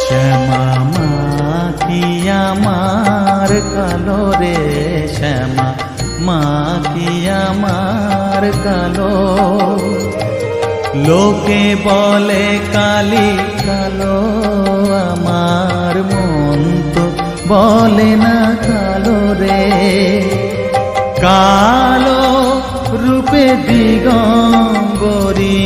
শ্যামা মা কি আমার কালো রে, শ্যামা মা কি আমার কালো। লোকে বলে কালি কালো, আমার মন তো বলে না কালো রে। কালো রূপে দিগম্বরী